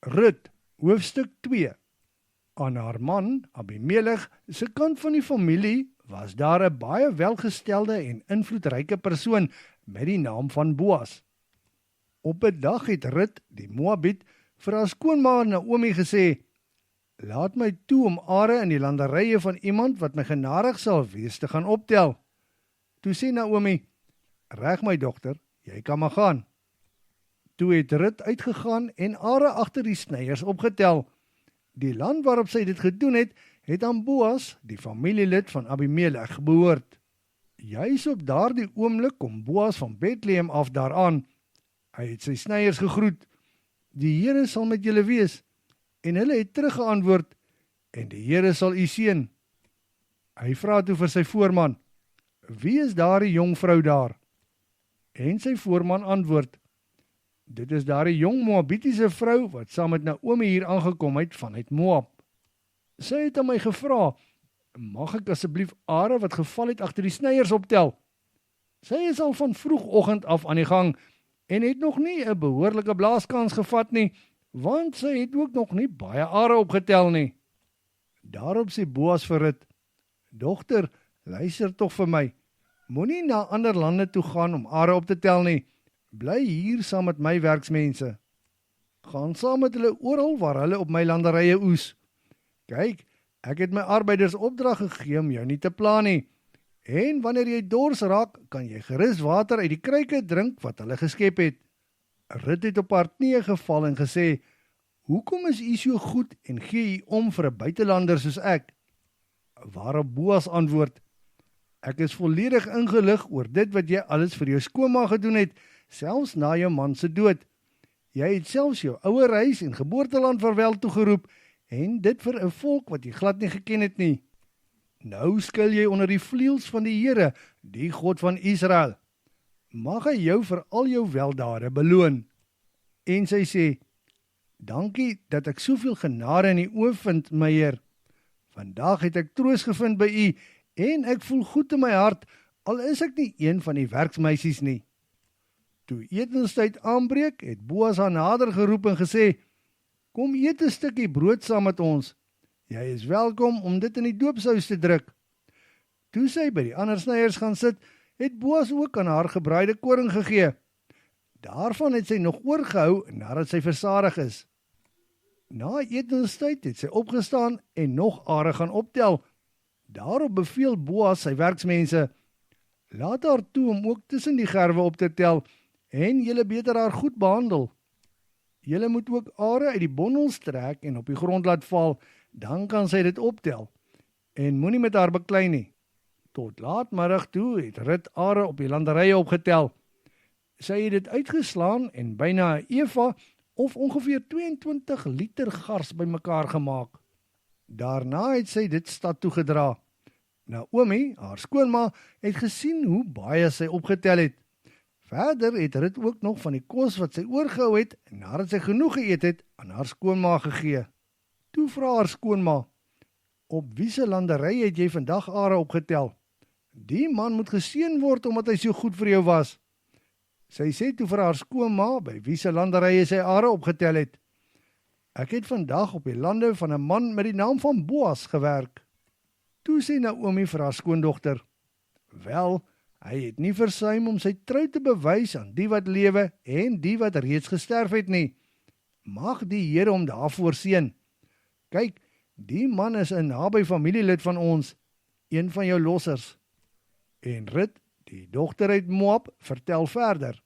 Rut, hoofstuk 2. Aan haar man, Abimelech, se kant van die familie, was daar 'n baie welgestelde en invloedryke persoon met die naam van Boas. Op 'n dag het Rut, die Moabiet, vir haar skoonma Naomi gesê: "Laat my toe om are in die landerye van iemand wat my genadig sal wees te gaan optel." Toe sê Naomi: "Reg my dogter, jy kan maar gaan." Toe het Rut uitgegaan en are agter die snyers opgetel. Die land waarop sy dit gedoen het, het aan Boas, die familielid van Abimelech, behoort. Juis op daardie oomblik kom Boas van Bethlehem af daaraan. Hy het sy snyers gegroet: "Die Here sal met julle wees." En hulle het teruggeantwoord: "En die Here sal u seën." Hy vra toe vir sy voorman: "Wie is daardie jong vrou daar?" En sy voorman antwoord: "Dit is daardie jong Moabitiese vrou wat saam met Naomi hier aangekom het vanuit Moab. Sy het aan my gevra: 'Mag ek asseblief are wat geval het agter die snyers optel?' Sy is al van vroegoggend af aan die gang en het nog nie 'n behoorlike blaaskans gevat nie, want sy het ook nog nie baie are opgetel nie." Daarop sê Boas vir Rut: "Dogter, luister tog vir my. Moenie na ander lande toe gaan om are op te tel nie. Bly hier saam met my werksmense. Gaan saam met hulle oral waar hulle op my landerye oes. Kyk, ek het my arbeiders opdrag gegee om jou nie te pla nie. En wanneer jy dors raak, kan jy gerus water uit die kruike drink wat hulle geskep het." Rut het op haar knieë geval en gesê: "Hoekom is u so goed en gee u om vir 'n buitelander soos ek?" Waarop Boas antwoord: "Ek is volledig ingelig oor dit wat jy alles vir jou skoonma gedoen het, selfs na jou man se dood. Jy het selfs jou ouer huis en geboorteland vaarwel toegeroep, en dit vir 'n volk wat jy glad nie geken het nie. Nou skuil jy onder die vleuels van die Here, die God van Israel. Mag hy jou vir al jou weldade beloon." En sy sê: "Dankie dat ek soveel genade in die oë vind, my Heer. Vandag het ek troos gevind by u, en ek voel goed in my hart, al is ek nie een van die werksmeisies nie." Toe etenstyd aanbreek, het Boas haar nader geroep en gesê: "Kom eet 'n stukkie brood saam met ons. Jy is welkom om dit in die doopsous te druk." Toe sy by die ander snyers gaan sit, het Boas ook aan haar gebraaide koring gegee. Daarvan het sy nog oorgehou nadat sy versadig is. Na etenstyd het sy opgestaan en nog are gaan optel. Daarop beveel Boas sy werksmense: "Laat haar toe om ook tussen die gerwe op te tel, en julle beter haar goed behandel. Julle moet ook are uit die bondels trek en op die grond laat val, dan kan sy dit optel, en moenie met haar beklei nie." Tot laatmiddag toe het Rut are op die landerye opgetel. Sy het dit uitgeslaan en byna 'n eva of ongeveer 22 liter gars bymekaar gemaak. Daarna het sy dit stad toe gedra. Naomi, haar skoonma, het gesien hoe baie sy opgetel het. Verder het Rut ook nog van die kos wat sy oorgehou het, en nadat sy genoeg geëet het, aan haar skoonma gegee. Toe vra haar skoonma: "Op wie se landery het jy vandag are opgetel? Die man moet geseën word omdat hy so goed vir jou was." Sy sê toe vir haar skoonma by wie se landerye sy are opgetel het: "Ek het vandag op die lande van 'n man met die naam van Boas gewerk." Toe sê Naomi vir haar skoondogter: "Wel, hy het nie versuim om sy trou te bewys aan die wat lewe en die wat reeds gesterf het nie. Mag die Here hom daarvoor seën. Kyk, die man is 'n naby familielid van ons, een van jou lossers." En Rut, die dogter uit Moab, vertel verder: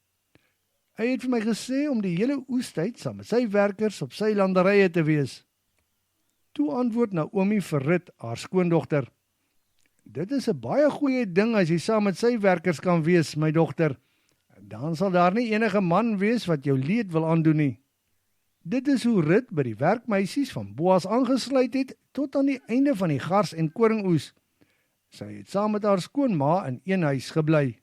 "Hy het vir my gesê om die hele oestyd saam met sy werkers op sy landerye te wees." Toe antwoord Naomi vir Rut, haar skoondogter: "Dit is 'n baie goeie ding as jy saam met sy werkers kan wees, my dogter. Dan sal daar nie enige man wees wat jou leed wil aandoen nie." Dit is hoe Rut by die werkmeisies van Boas aangesluit het tot aan die einde van die gars en koringoes. Sy het saam met haar skoonma in een huis gebly.